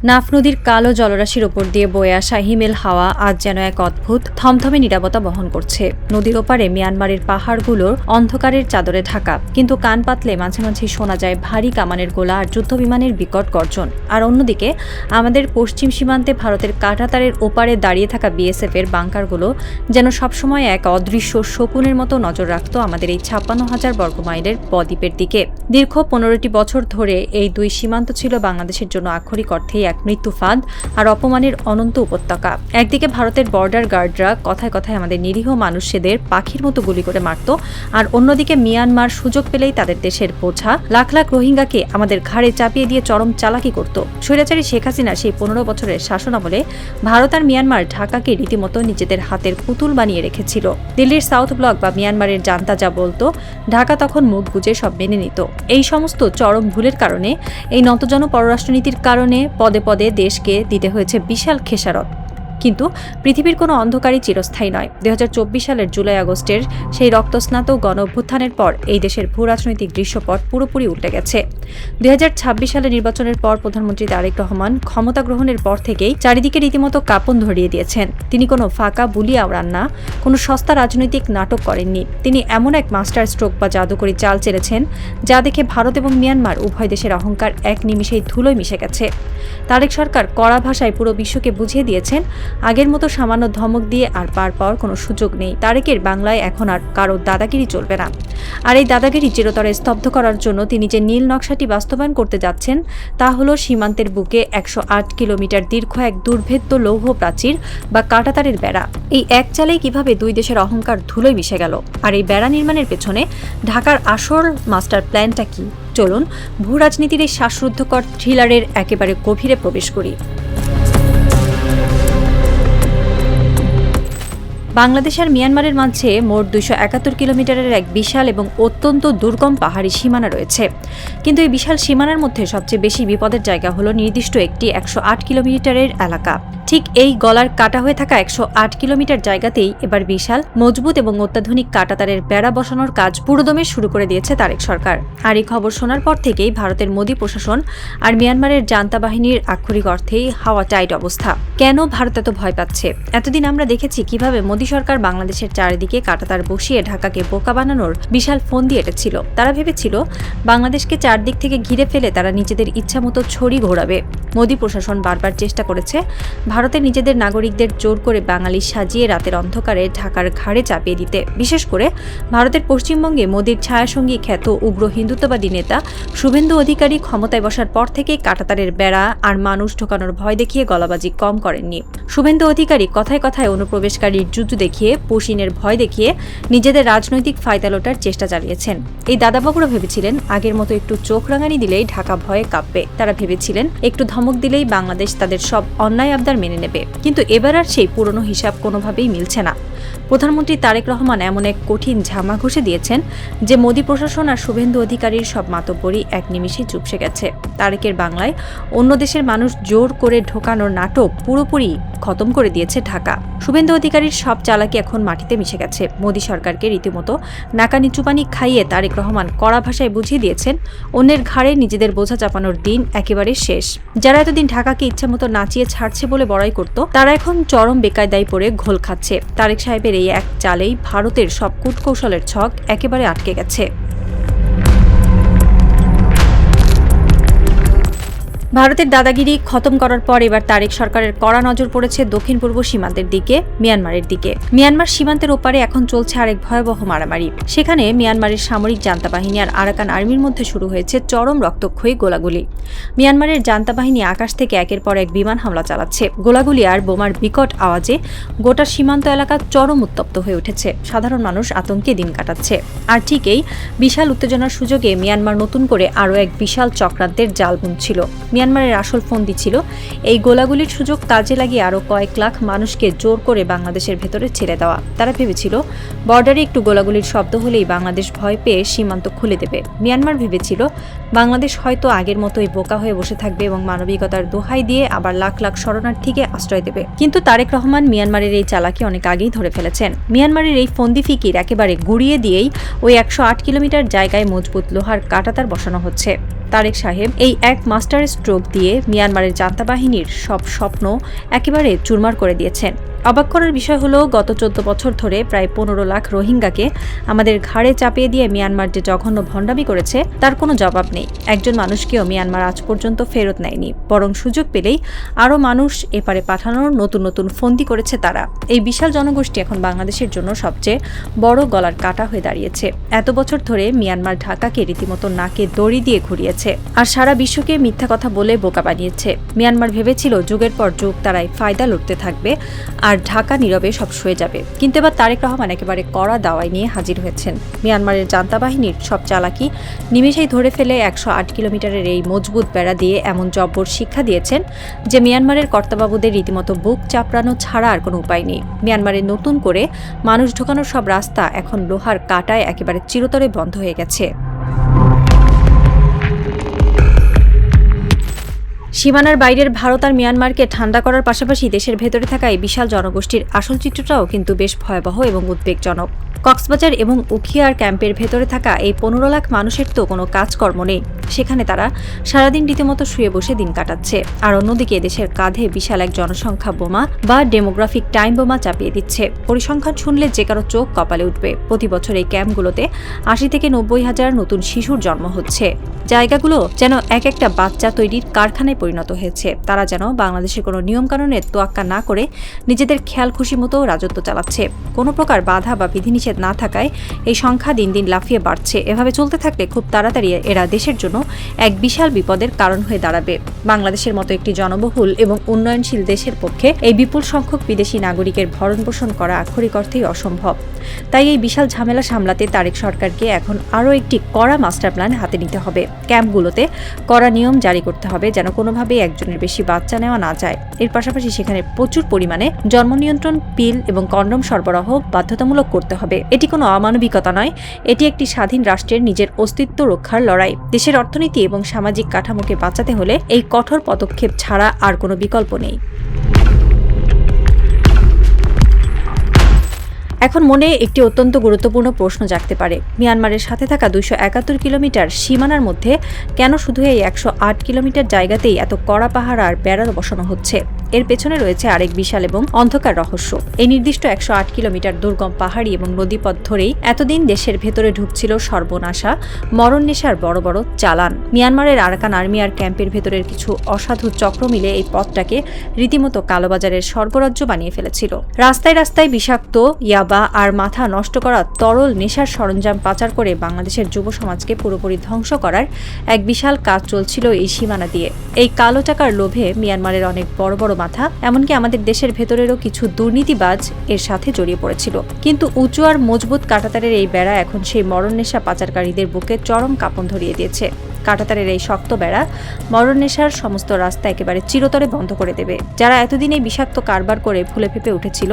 নাফ নদীর কালো জলরাশির ওপর দিয়ে বয়ে আসা হিমেল হাওয়া আজ যেন এক অদ্ভুত থমথমে নীরবতা বহন করছে। নদীর ওপারে মিয়ানমারের পাহাড়গুলোর অন্ধকারের চাদরে ঢাকা, কিন্তু কান পাতলে মাঝে মাঝে শোনা যায় ভারী কামানের গোলা আর যুদ্ধবিমানের বিকট গর্জন। আর অন্যদিকে আমাদের পশ্চিম সীমান্তে ভারতের কাঁটাতারের ওপারে দাঁড়িয়ে থাকা বিএসএফ এর বাংকারগুলো যেন সবসময় এক অদৃশ্য শকুনের মতো নজর রাখত আমাদের এই 56,000 বর্গমাইলের বদ্বীপের দিকে। দীর্ঘ 15টি বছর ধরে এই দুই সীমান্ত ছিল বাংলাদেশের জন্য আক্ষরিক অর্থেই এক মৃত্যু ফাঁদ আর অপমানের অনন্ত উপত্যকা। একদিকে ভারতের বর্ডার গার্ডরা কথায় কথায় আমাদের নিরীহ মানুষদের পাখির মতো গুলি করে মারত, আর অন্যদিকে মিয়ানমার সুযোগ পেলেই তাদের দেশের বোঝা লাখ লাখ রোহিঙ্গাকে আমাদের ঘাড়ে চাপিয়ে দিয়ে চরম চালাকি করত। স্বৈরাচারী শেখ হাসিনা সেই 15 বছরের শাসনামলে ভারত আর মিয়ানমার ঢাকাকে রীতিমতো নিজেদের হাতের পুতুল বানিয়ে রেখেছিল। দিল্লির সাউথ ব্লক বা মিয়ানমারের জান্তা যা বলতো, ঢাকা তখন মুখ বুজে সব মেনে নিত। এই সমস্ত চরম ভুলের কারণে, এই নতজন পররাষ্ট্রনীতির কারণে পদে পদে দেশকে দিতে হয়েছে বিশাল খেসারত। কিন্তু পৃথিবীর কোনো অন্ধকারই চিরস্থায়ী নয়। 2024 সালের জুলাই আগস্টের সেই রক্তস্নাত গণ অভ্যুত্থানের পর এই দেশের ভূ রাজনৈতিক দৃশ্যপট পুরোপুরি উল্টে গেছে। 2026 সালের নির্বাচনের পর প্রধানমন্ত্রী তারেক রহমান ক্ষমতা গ্রহণের পর থেকেই চারিদিকে রীতিমতো কাঁপন ধরিয়ে দিয়েছেন। তিনি কোনো ফাঁকা বুলি আওড়ান না, কোনো সস্তা রাজনৈতিক নাটক করেননি। তিনি এমন এক মাস্টার স্ট্রোক বা জাদুকরি চাল চেলেছেন যা দেখে ভারত এবং মিয়ানমার উভয় দেশের অহংকার এক নিমিষেই ধুলোয় মিশে গেছে। তারেক সরকার কড়া ভাষায় পুরো বিশ্বকে বুঝিয়ে দিয়েছেন, আগের মতো সামান্য ধমক দিয়ে আর পার পাওয়ার কোনো সুযোগ নেই। তারেকের বাংলায় এখন আর কারো দাদাগিরি চলবে না। আর এই দাদাগিরি চিরতরে স্তব্ধ করার জন্য তিনি যে নীল নকশাটি বাস্তবায়ন করতে যাচ্ছেন তা হলো সীমান্তের বুকে 108 কিলোমিটার দীর্ঘ এক দুর্ভেদ্য লৌহ প্রাচীর বা কাঁটাতারের বেড়া। এই এক চালেই কিভাবে দুই দেশের অহংকার ধুলোয় মিশে গেল, আর এই বেড়া নির্মাণের পেছনে ঢাকার আসল মাস্টার প্ল্যানটা কি? চলুন ভূ রাজনীতির এই শ্বাসরুদ্ধকর থ্রিলারের একেবারে গভীরে প্রবেশ করি। বাংলাদেশ আর মিয়ানমারের মাঝে মোট 271 কিলোমিটারের এক বিশাল এবং অত্যন্ত দুর্গম পাহাড়ি সীমানা রয়েছে। কিন্তু এই বিশাল সীমানার মধ্যে সবচেয়ে বেশি বিপদের জায়গা হলো নির্দিষ্ট একটি 108 কিলোমিটারের এলাকা। ঠিক এই গলার কাটা হয়ে থাকা 108 কিলোমিটার জায়গাতেই এবার বিশাল, মজবুত এবং অত্যাধুনিক কাঁটাতারের বেড়া বসানোর কাজ পুরোদমে শুরু করে দিয়েছে তারেক সরকার। আর এই খবর শোনার পর থেকেই ভারতের মোদী প্রশাসন আর মিয়ানমারের জান্তা বাহিনীর আক্ষরিক অর্থেই হাওয়া টাইট অবস্থা। কেন ভারত এত ভয় পাচ্ছে? এতদিন আমরা দেখেছি কিভাবে মোদী সরকার বাংলাদেশের চারিদিকে কাঁটাতার বসিয়ে ঢাকাকে বোকা বানানোর বিশাল ফন্দি এঁটেছিল। তারা ভেবেছিল বাংলাদেশকে চারদিক থেকে ঘিরে ফেলে তারা নিজেদের ইচ্ছামতো ছড়ি ঘোরাবে। মোদী প্রশাসন বারবার চেষ্টা করেছে ভারতের নিজেদের নাগরিকদের জোর করে বাঙালি সাজিয়ে রাতের অন্ধকারে ঢাকার ঘাড়ে চাপিয়ে দিতে। বিশেষ করে ভারতের পশ্চিমবঙ্গে মোদীর ছায়াসঙ্গী খ্যাত উগ্র হিন্দুত্ববাদী নেতা শুভেন্দু অধিকারী ক্ষমতায় বসার পর থেকেই কাঁটাতারের বেড়া আর মানুষ ঢোকানোর ভয় দেখিয়ে গলাবাজি কম করেননি। শুভেন্দু অধিকারী কথায় কথায় অনুপ্রবেশকারীর যুদ্ধ দেখিয়ে, পুশিনের ভয় দেখিয়ে নিজেদের রাজনৈতিক ফায়দা লোটার চেষ্টা চালিয়েছেন। এই দাদাবাবুরা ভেবেছিলেন আগের মতো একটু চোখ রাঙানি দিলেই ঢাকা ভয়ে কাঁপবে। তারা ভেবেছিলেন একটু ধমক দিলেই বাংলাদেশ তাদের সব অন্যায় আবদার মেনে নেবে। কিন্তু এবার আর সেই পুরনো হিসাব কোনোভাবেই মিলছে না। প্রধানমন্ত্রী তারেক রহমান এমন এক কঠিন ঝামা ঘষে দিয়েছেন যে মোদী প্রশাসন আর শুভেন্দু অধিকারীর সব মাতব্বরই এক নিমিষে চুপসে গেছে। তারেকের বাংলায় অন্য দেশের মানুষ জোর করে ঢোকানোর নাটক পুরোপুরি খতম করে দিয়েছে ঢাকা। শুভেন্দু অধিকারীর সব চালাকি এখন মাটিতে মিশে গেছে। মোদী সরকারকে রীতিমতো নাকানি চুপানি খাইয়ে তারেক রহমান কড়া ভাষায় বুঝিয়ে দিয়েছেন অন্যের ঘাড়ে নিজেদের বোঝা চাপানোর দিন একেবারে শেষ। যারা এতদিন ঢাকাকে ইচ্ছামতো নাচিয়ে ছাড়ছে বলে বড়াই করত, তারা এখন চরম বেকায়দায় পড়ে ঘোল খাচ্ছে। তারেক সাহেবের এই এক চালেই ভারতের সব কূটকৌশলের ছক একেবারে আটকে গেছে। ভারতের দাদাগিরি খতম করার পর এবার তারেক সরকারের কড়া নজর পড়েছে দক্ষিণ পূর্ব সীমান্তের দিকে, মিয়ানমারের দিকে। মিয়ানমার সীমান্তের ওপারে এখন চলছে আরেক ভয়াবহ মারামারি। সেখানে মিয়ানমারের সামরিক জান্তা বাহিনী আর আরাকান আর্মির মধ্যে শুরু হয়েছে চরম রক্তক্ষয়ী গোলাগুলি। মিয়ানমারের জান্তা বাহিনী আকাশ থেকে একের পর এক বিমান হামলা চালাচ্ছে। গোলাগুলি আর বোমার বিকট আওয়াজে গোটা সীমান্ত এলাকা চরম উত্তপ্ত হয়ে উঠেছে। সাধারণ মানুষ আতঙ্কে দিন কাটাচ্ছে। আর ঠিক এই বিশাল উত্তেজনার সুযোগে মিয়ানমার নতুন করে আরও এক বিশাল চক্রান্তের জাল বুনছিল। মিয়ানমারের আসল ফন্দি ছিল এই গোলাগুলির সুযোগ কাজে লাগিয়ে আরও কয়েক লাখ মানুষকে জোর করে বাংলাদেশের ভেতরে ছেড়ে দেওয়া। তারা ভেবেছিল বর্ডারে একটু গোলাগুলির শব্দ হলেই বাংলাদেশ ভয় পেয়ে সীমান্ত খুলে দেবে। মিয়ানমার ভেবেছিল বাংলাদেশ হয়তো আগের মতোই বোকা হয়ে বসে থাকবে এবং মানবিকতার দোহাই দিয়ে আবার লাখ লাখ শরণার্থীকে আশ্রয় দেবে। কিন্তু তারেক রহমান মিয়ানমারের এই চালাকি অনেক আগেই ধরে ফেলেছেন। মিয়ানমারের এই ফন্দি ফিকির একেবারে গুড়িয়ে দিয়েই ওই 108 কিলোমিটার জায়গায় মজবুত লোহার কাঁটাতার বসানো হচ্ছে। তারেক সাহেব এই এক মাস্টার স্ট্রোক দিয়ে মিয়ানমারের জান্তা বাহিনীর সব স্বপ্ন একেবারে চুরমার করে দিয়েছেন। অবাক করার বিষয় হলো, গত 14 বছর ধরে প্রায় 15 লাখ রোহিঙ্গাকে আমাদের ঘাড়ে চাপিয়ে দিয়ে মিয়ানমার যে জঘন্য ভণ্ডামি করেছে তার কোনো জবাব নেই। একজন মানুষকেও মিয়ানমার আজ পর্যন্ত ফেরত নেয়নি, বরং সুযোগ পেলেই আরও মানুষ এপারে পাঠানোর নতুন নতুন ফন্দি করেছে তারা। এই বিশাল জনগোষ্ঠী এখন বাংলাদেশের জন্য সবচেয়ে বড় গলার কাটা হয়ে দাঁড়িয়েছে। এত বছর ধরে মিয়ানমার ঢাকাকে রীতিমতো নাকে দড়ি দিয়ে ঘুরিয়েছে আর সারা বিশ্বকে মিথ্যা কথা বলে বোকা বানিয়েছে। মিয়ানমার ভেবেছিল যুগের পর যুগ তারাই ফায়দা লুটতে থাকবে আর ঢাকা নীরবে সব সয়ে যাবে, কিন্তু এবার তারেক রহমান একেবারে কড়া দাওয়াই নিয়ে হাজির হয়েছেন। মিয়ানমারের জান্তা বাহিনীর সব চালাকি নিমেষেই ধরে ফেলে 108 কিলোমিটারের এই মজবুত বেড়া দিয়ে এমন জব্বর শিক্ষা দিয়েছেন যে মিয়ানমারের কর্তাবাবুদের রীতিমতো বুক চাপড়ানো ছাড়া আর কোনো উপায় নেই। মিয়ানমারে নতুন করে মানুষ ঢোকানোর সব রাস্তা এখন লোহার কাঁটায় একেবারে চিরতরে বন্ধ হয়ে গেছে। সীমানার বাইরের ভারত আর মিয়ানমারকে ঠান্ডা করার পাশাপাশি দেশের ভেতরে থাকা এই বিশাল জনগোষ্ঠীর আসল চিত্রটাও কিন্তু বেশ ভয়াবহ এবং উদ্বেগজনক। কক্সবাজার এবং উখিয়ার ক্যাম্পের ভেতরে থাকা এই 15 লাখ মানুষের তো কোনো কাজকর্ম নেই। সেখানে তারা সারাদিন রীতিমতো শুয়ে বসে দিন কাটাচ্ছে, আর অন্যদিকে দেশের কাঁধে বিশাল এক জনসংখ্যা বোমা বা ডেমোগ্রাফিক টাইম বোমা চাপিয়ে দিচ্ছে। পরিসংখ্যান শুনলে যে কারো চোখ কপালে উঠবে। প্রতি বছর এই ক্যাম্পগুলোতে 80 থেকে 90 হাজার নতুন শিশুর জন্ম হচ্ছে। জায়গাগুলো যেন এক একটা বাচ্চা তৈরির কারখানায় পরিণত হয়েছে। তারা যেন বাংলাদেশের কোনো নিয়মকানুনের তোয়াক্কা না করে নিজেদের খেয়াল খুশি মতো রাজত্ব চালাচ্ছে। কোনো প্রকার বাধা বা বিধিনিষেধ না থাকায় এই সংখ্যা দিন দিন লাফিয়ে বাড়ছে। এভাবে চলতে থাকলে খুব তাড়াতাড়ি এরা দেশের জন্য এক বিশাল বিপদের কারণ হয়ে দাঁড়াবে। বাংলাদেশের মতো একটি জনবহুল এবং উন্নয়নশীল দেশের পক্ষে এই বিপুল সংখ্যক বিদেশি নাগরিকের ভরণপোষণ করা আক্ষরিক অর্থেই অসম্ভব। তাই এই বিশাল ঝামেলা সামলাতে তারেক সরকারকে এখন আরও একটি কড়া মাস্টার প্ল্যান হাতে নিতে হবে। ক্যাম্পগুলোতে কড়া নিয়ম জারি করতে হবে যেন কোনোভাবেই একজনের বেশি বাচ্চা নেওয়া না যায়। এর পাশাপাশি সেখানে প্রচুর পরিমাণে জন্ম নিয়ন্ত্রণ পিল এবং কন্ডম সরবরাহ বাধ্যতামূলক করতে হবে। এটি কোনো অমানবিকতা নয়, এটি একটি স্বাধীন রাষ্ট্রের নিজের অস্তিত্ব রক্ষার লড়াই। দেশের অর্থনীতি এবং সামাজিক কাঠামোকে বাঁচাতে হলে এই কঠোর পদক্ষেপ ছাড়া আর কোনো বিকল্প নেই। এখন মনে একটি অত্যন্ত গুরুত্বপূর্ণ প্রশ্ন জাগতে পারে, মিয়ানমারের সাথে থাকা 271 কিলোমিটার সীমানার মধ্যে কেন শুধু এই 108 কিলোমিটার জায়গাতেই এত কড়া পাহারা আর বেড়া বসানো হচ্ছে? এর পেছনে রয়েছে আরেক বিশাল এবং অন্ধকার রহস্য। এই নির্দিষ্ট 108 কিলোমিটার দুর্গম পাহাড়ি এবং নদীপথ ধরেই এতদিন দেশের ভেতরে ঢুকছিল সর্বনাশা মরণ নেশার বড় বড় চালান। মিয়ানমারের আরাকান আর্মি আর ক্যাম্পের ভেতরের কিছু অসাধু চক্র মিলে এই পথটাকে রীতিমতো কালোবাজারের স্বর্গরাজ্য বানিয়ে ফেলেছিল। রাস্তায় রাস্তায় বিষাক্ত ইয়াবা আর মাথা নষ্ট করা তরল নেশার সরঞ্জাম পাচার করে বাংলাদেশের যুব সমাজকে পুরোপুরি ধ্বংস করার এক বিশাল কাজ চলছিল এই সীমানা দিয়ে। এই কালো টাকার লোভে মিয়ানমারের অনেক বড় বড় মাথা, এমনকি আমাদের দেশের ভেতরেরও কিছু দুর্নীতিবাজ এর সাথে জড়িয়ে পড়েছিল। কিন্তু উঁচু আর মজবুত কাঁটাতারের এই বেড়া এখন সেই মরণ নেশা পাচারকারীদের বুকে চরম কাঁপন ধরিয়ে দিয়েছে। কাঁটাতারের এই শক্ত বেড়া মরণ নেশার সমস্ত রাস্তা একেবারে চিরতরে বন্ধ করে দেবে। যারা এতদিন এই বিষাক্ত কারবার করে ফুলে ফেঁপে উঠেছিল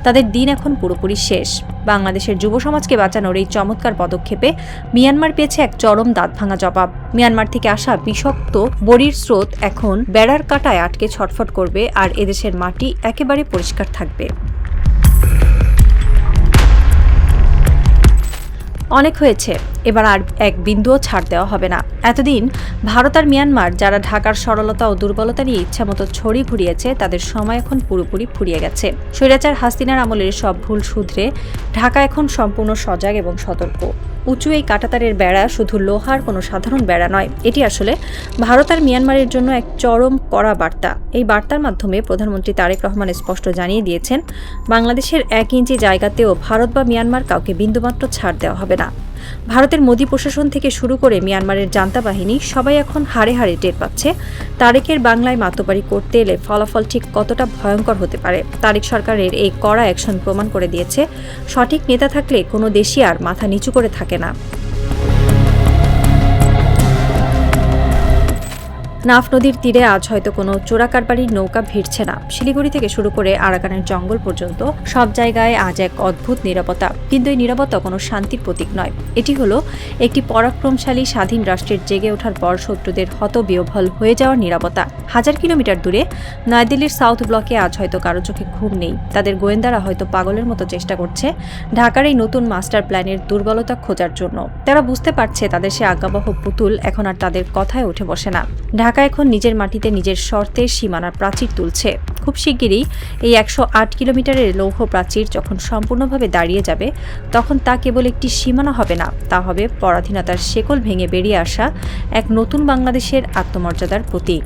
তাদের দিন এখন পুরোপুরি শেষ। বাংলাদেশের যুব সমাজকে বাঁচানোর এই চমৎকার পদক্ষেপে মিয়ানমার পেয়েছে এক চরম দাঁতভাঙা জবাব। মিয়ানমার থেকে আসা বিষাক্ত বড়ির স্রোত এখন বেড়ার কাঁটায় আটকে ছটফট করবে আর এদেশের মাটি একেবারে পরিষ্কার থাকবে। অনেক হয়েছে, এবার আর এক বিন্দুও ছাড় দেওয়া হবে না। এতদিন ভারত আর মিয়ানমার যারা ঢাকার সরলতা ও দুর্বলতা নিয়ে ইচ্ছামতো ছড়ি ঘুরিয়েছে তাদের সময় এখন পুরোপুরি ফুরিয়ে গেছে। স্বৈরাচার হাসিনার আমলের সব ভুল শুধরে ঢাকা এখন সম্পূর্ণ সজাগ এবং সতর্ক। উঁচু এই কাঁটাতারের বেড়া শুধু লোহার কোনো সাধারণ বেড়া নয়, এটি আসলে ভারত আর মিয়ানমারের জন্য এক চরম কড়া বার্তা। এই বার্তার মাধ্যমে প্রধানমন্ত্রী তারেক রহমান স্পষ্ট জানিয়ে দিয়েছেন, বাংলাদেশের 1 ইঞ্চি জায়গাতেও ভারত বা মিয়ানমার কাউকে বিন্দুমাত্র ছাড় দেওয়া হবে না। ভারতের মোদী প্রশাসন থেকে শুরু করে মিয়ানমারের জান্তা বাহিনী সবাই এখন হাড়ে হাড়ে টের পাচ্ছে তারেকের বাংলায় মাতবাড়ি করতে এলে ফলাফল ঠিক কতটা ভয়ঙ্কর হতে পারে। তারেক সরকারের এই কড়া অ্যাকশন প্রমাণ করে দিয়েছে, সঠিক নেতা থাকলে কোনো দেশই আর মাথা নিচু করে থাকে না। নাফ নদীর তীরে আজ হয়তো কোনো চোরাকারবারির নৌকা ভিড়ছে না। শিলিগুড়ি থেকে শুরু করে আরাকানের জঙ্গল পর্যন্ত সব জায়গায় আজ এক অদ্ভুত নীরবতা। কিন্তু এই নীরবতা কোনো শান্তির প্রতীক নয়। এটি হলো একটি পরাক্রমশালী স্বাধীন রাষ্ট্রের জেগে ওঠার পর শত্রুদের হতবিহ্বল হয়ে যাওয়ার নীরবতা। 1000 কিলোমিটার দূরে নয়াদিল্লির সাউথ ব্লকে আজ হয়তো কারো চোখে ঘুম নেই। তাদের গোয়েন্দারা হয়তো পাগলের মতো চেষ্টা করছে ঢাকার এই নতুন মাস্টার প্ল্যানের দুর্বলতা খোঁজার জন্য। তারা বুঝতে পারছে তাদের সে আজ্ঞাবহ পুতুল এখন আর তাদের কথায় উঠে বসে না। ঢাকা এখন নিজের মাটিতে নিজের শর্তের সীমানার প্রাচীর তুলছে। খুব শিগগিরই এই 108 কিলোমিটারের লৌহ প্রাচীর যখন সম্পূর্ণভাবে দাঁড়িয়ে যাবে, তখন তা কেবল একটি সীমানা হবে না, তা হবে পরাধীনতার শেকল ভেঙে বেরিয়ে আসা এক নতুন বাংলাদেশের আত্মমর্যাদার প্রতীক।